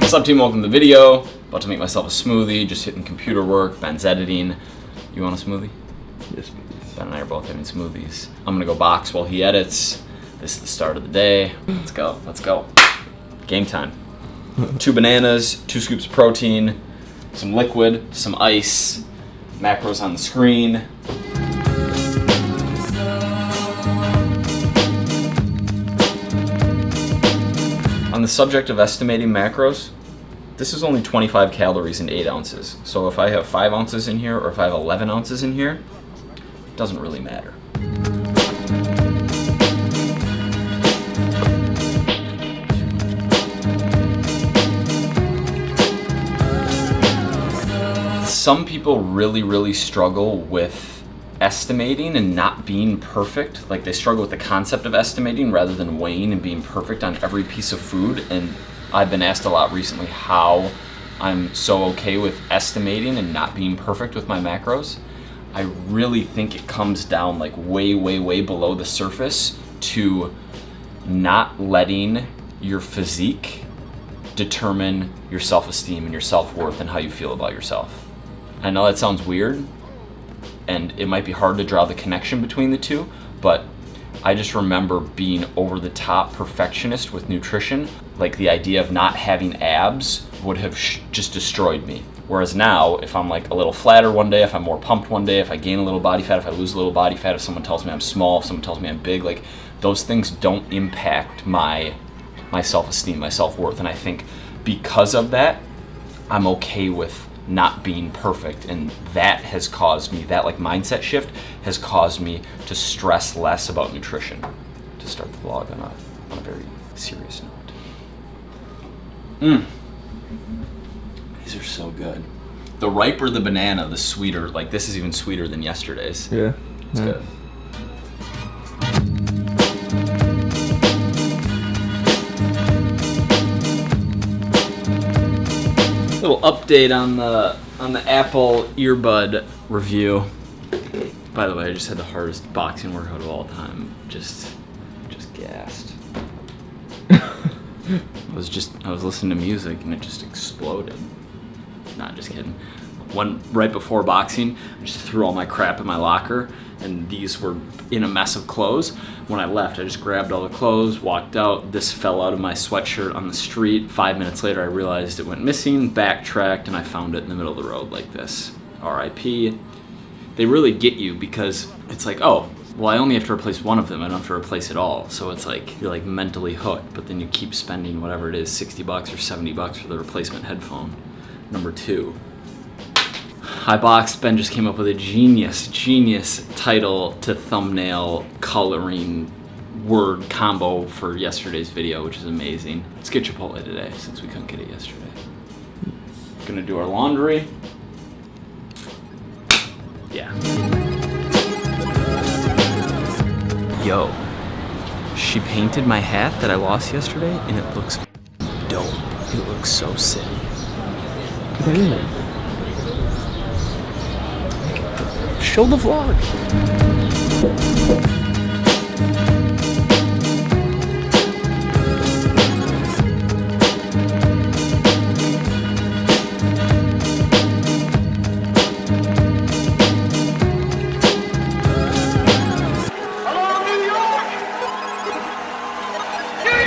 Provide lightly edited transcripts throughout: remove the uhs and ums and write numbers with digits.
What's up, team? Welcome to the video. About to make myself a smoothie, just hitting computer work. Ben's editing. You want a smoothie? Yes, please. Ben and I are both having smoothies. I'm gonna go box while he edits. This is the start of the day. Let's go, let's go. Game time. 2 bananas, 2 scoops of protein, some liquid, some ice, macros on the screen. On the subject of estimating macros, this is only 25 calories and 8 ounces. So if I have 5 ounces in here or if I have 11 ounces in here, it doesn't really matter. Some people really struggle with estimating and not being perfect. Like, they struggle with the concept of estimating rather than weighing and being perfect on every piece of food. And I've been asked a lot recently how I'm so okay with estimating and not being perfect with my macros. I really think it comes down like way below the surface to not letting your physique determine your self-esteem and your self-worth and how you feel about yourself. I know that sounds weird, and it might be hard to draw the connection between the two, but I just remember being over the top perfectionist with nutrition. Like, the idea of not having abs would have just destroyed me. Whereas now, if I'm like a little flatter one day, if I'm more pumped one day, if I gain a little body fat, if I lose a little body fat, if someone tells me I'm small, if someone tells me I'm big, like, those things don't impact my self-esteem, my self-worth. And I think because of that, I'm okay with not being perfect, and that has caused me, that like mindset shift has caused me to stress less about nutrition. To start the vlog on a very serious note. These are so good. The riper the banana, the sweeter. Like, this is even sweeter than yesterday's. Yeah. It's good. Little update on the Apple earbud review. By the way, I just had the hardest boxing workout of all time. Just gassed. I was listening to music and it just exploded. Not just kidding. Right before boxing, I just threw all my crap in my locker, and these were in a mess of clothes. When I left, I just grabbed all the clothes, walked out. This fell out of my sweatshirt on the street. 5 minutes later, I realized it went missing, backtracked, and I found it in the middle of the road like this. RIP. They really get you because it's like, oh, well, I only have to replace one of them. I don't have to replace it all. So it's like you're like mentally hooked, but then you keep spending whatever it is, $60 or $70 for the replacement headphone. Number 2. I boxed. Ben just came up with a genius title to thumbnail coloring word combo for yesterday's video, which is amazing. Let's get Chipotle today since we couldn't get it yesterday. Gonna do our laundry. Yeah. Yo, she painted my hat that I lost yesterday, and it looks dope. It looks so sick. Show the vlog.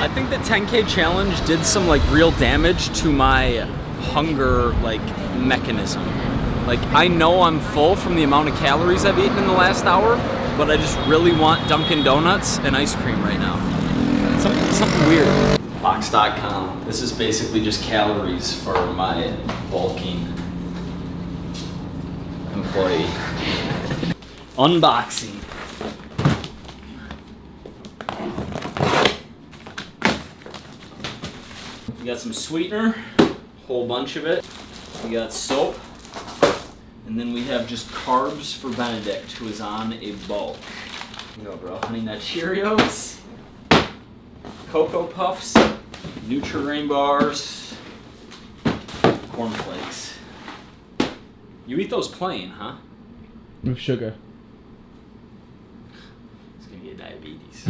I think the 10K challenge did some like real damage to my hunger like mechanism. Like, I know I'm full from the amount of calories I've eaten in the last hour, but I just really want Dunkin' Donuts and ice cream right now. Something weird. Box.com. This is basically just calories for my bulking employee. Unboxing. We got some sweetener, whole bunch of it. We got soap. And then we have just carbs for Benedict, who is on a bulk. Here you go, bro. Honey Nut Cheerios, Cocoa Puffs, Nutri-Grain bars, cornflakes. You eat those plain, huh? With sugar. It's gonna get diabetes.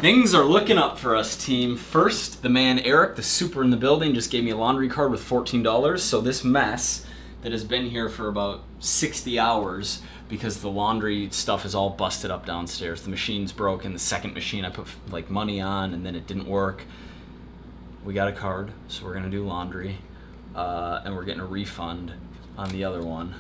Things are looking up for us, team. First, the man Eric, the super in the building, just gave me a laundry card with $14. So this mess that has been here for about 60 hours because the laundry stuff is all busted up downstairs. The machine's broken. The second machine I put like money on and then it didn't work. We got a card, so we're gonna do laundry, and we're getting a refund on the other one.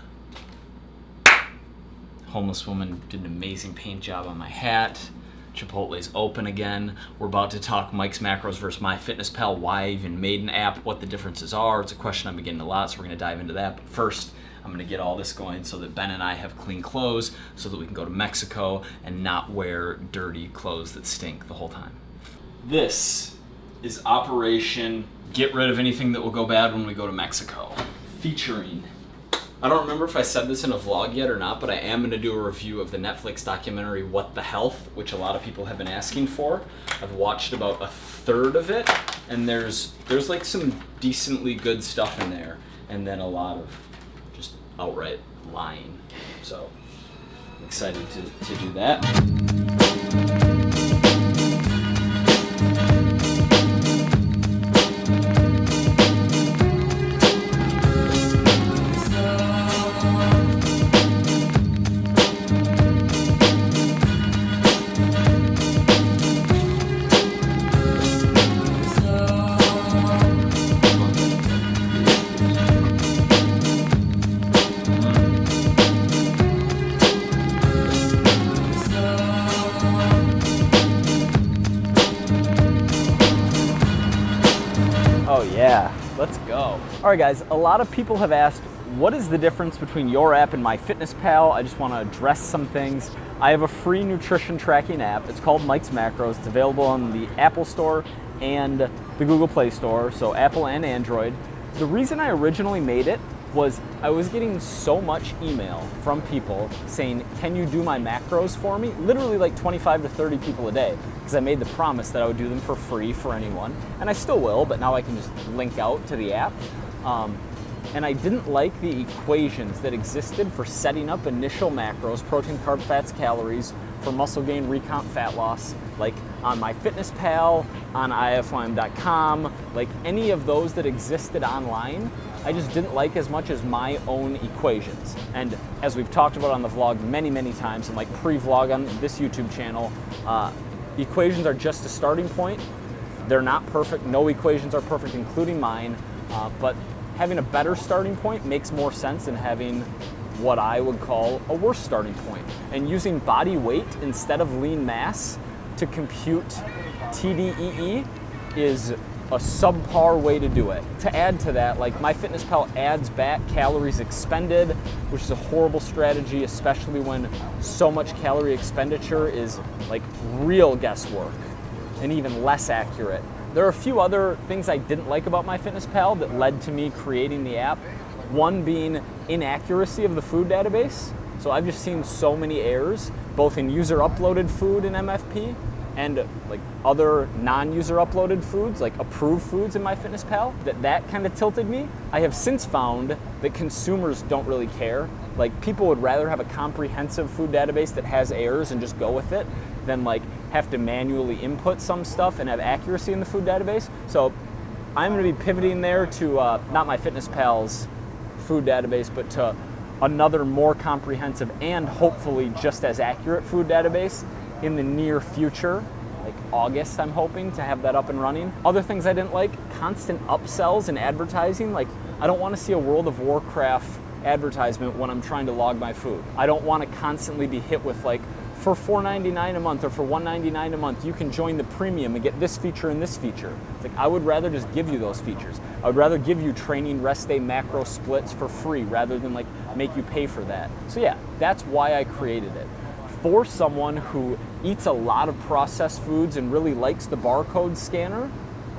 Homeless woman did an amazing paint job on my hat. Chipotle's open again. We're about to talk MIKES, MACROS versus MyFitnessPal, why I even made an app, what the differences are. It's a question I've been getting a lot, so we're gonna dive into that. But first, I'm gonna get all this going so that Ben and I have clean clothes so that we can go to Mexico and not wear dirty clothes that stink the whole time. This is Operation Get Rid of Anything That Will Go Bad When We Go to Mexico, featuring, I don't remember if I said this in a vlog yet or not, but I am going to do a review of the Netflix documentary What the Health, which a lot of people have been asking for. I've watched about a third of it, and there's like some decently good stuff in there, and then a lot of just outright lying. So I'm excited to do that. Oh yeah, let's go. All right guys, a lot of people have asked, what is the difference between your app and MyFitnessPal? I just want to address some things. I have a free nutrition tracking app. It's called MIKES MACROS. It's available on the Apple Store and the Google Play Store, so Apple and Android. The reason I originally made it was I was getting so much email from people saying, can you do my macros for me? Literally like 25 to 30 people a day, because I made the promise that I would do them for free for anyone, and I still will, but now I can just link out to the app. And I didn't like the equations that existed for setting up initial macros, protein, carb, fats, calories, for muscle gain, recomp, fat loss, like on MyFitnessPal, on ifym.com, like any of those that existed online. I just didn't like as much as my own equations. And as we've talked about on the vlog many times, and like pre-vlog on this YouTube channel, equations are just a starting point. They're not perfect. No equations are perfect, including mine, but having a better starting point makes more sense than having what I would call a worse starting point. And using body weight instead of lean mass to compute TDEE is a subpar way to do it. To add to that, like MyFitnessPal adds back calories expended, which is a horrible strategy, especially when so much calorie expenditure is like real guesswork and even less accurate. There are a few other things I didn't like about MyFitnessPal that led to me creating the app. One being inaccuracy of the food database. So I've just seen so many errors, both in user uploaded food in MFP and like other non-user uploaded foods, like approved foods in MyFitnessPal, that kind of tilted me. I have since found that consumers don't really care. Like people would rather have a comprehensive food database that has errors and just go with it than like have to manually input some stuff and have accuracy in the food database. So I'm gonna be pivoting there to not MyFitnessPal's food database, but to another more comprehensive and hopefully just as accurate food database in the near future, like August, I'm hoping to have that up and running. Other things I didn't like, constant upsells and advertising. Like I don't want to see a World of Warcraft advertisement when I'm trying to log my food. I don't want to constantly be hit with like, for $4.99 a month or for $1.99 a month, you can join the premium and get this feature and this feature. It's like, I would rather just give you those features. I would rather give you training, rest day, macro splits for free rather than like make you pay for that. So yeah, that's why I created it. For someone who eats a lot of processed foods and really likes the barcode scanner,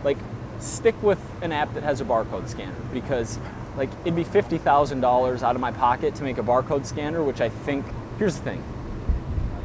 like stick with an app that has a barcode scanner, because like it'd be $50,000 out of my pocket to make a barcode scanner, which I think, here's the thing.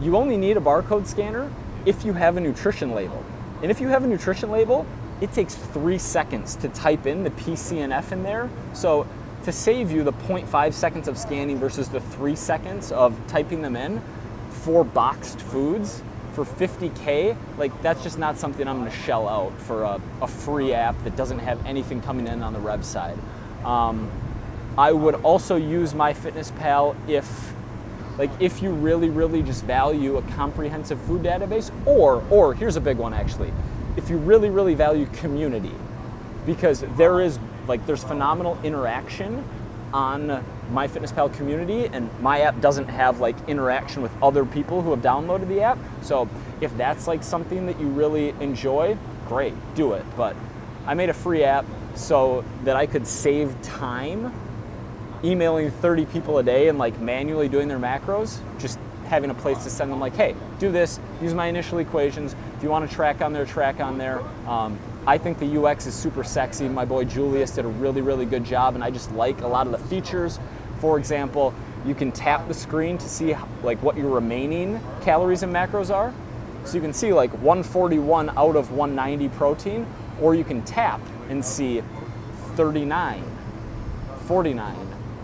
You only need a barcode scanner if you have a nutrition label. And if you have a nutrition label, it takes 3 seconds to type in the PCNF in there. So to save you the 0.5 seconds of scanning versus the 3 seconds of typing them in for boxed foods, for 50K, like that's just not something I'm gonna shell out for a free app that doesn't have anything coming in on the rev side. I would also use MyFitnessPal if you really just value a comprehensive food database, or here's a big one actually, if you really value community, because there's phenomenal interaction on MyFitnessPal community, and my app doesn't have like interaction with other people who have downloaded the app. So if that's like something that you really enjoy, great, do it. But I made a free app so that I could save time emailing 30 people a day and like manually doing their macros, just having a place to send them like, hey, do this, use my initial equations. If you want to track on there. I think the UX is super sexy. My boy Julius did a really good job, and I just like a lot of the features. For example, you can tap the screen to see like what your remaining calories and macros are. So you can see like 141 out of 190 protein, or you can tap and see 39, 49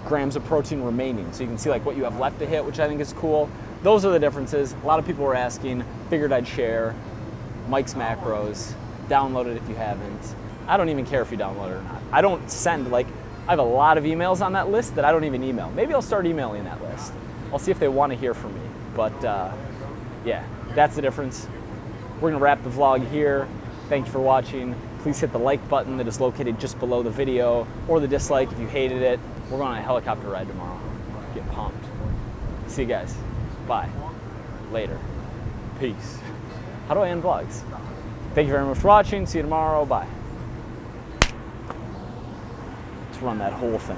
grams of protein remaining. So you can see like what you have left to hit, which I think is cool. Those are the differences. A lot of people were asking, figured I'd share. Mike's Macros, download it if you haven't. I don't even care if you download it or not. I don't send, I have a lot of emails on that list that I don't even email. Maybe I'll start emailing that list. I'll see if they want to hear from me. But yeah, that's the difference. We're gonna wrap the vlog here. Thank you for watching. Please hit the like button that is located just below the video, or the dislike if you hated it. We're going on a helicopter ride tomorrow. Get pumped. See you guys. Bye. Later. Peace. How do I end vlogs? Thank you very much for watching. See you tomorrow. Bye. Let's run that whole thing.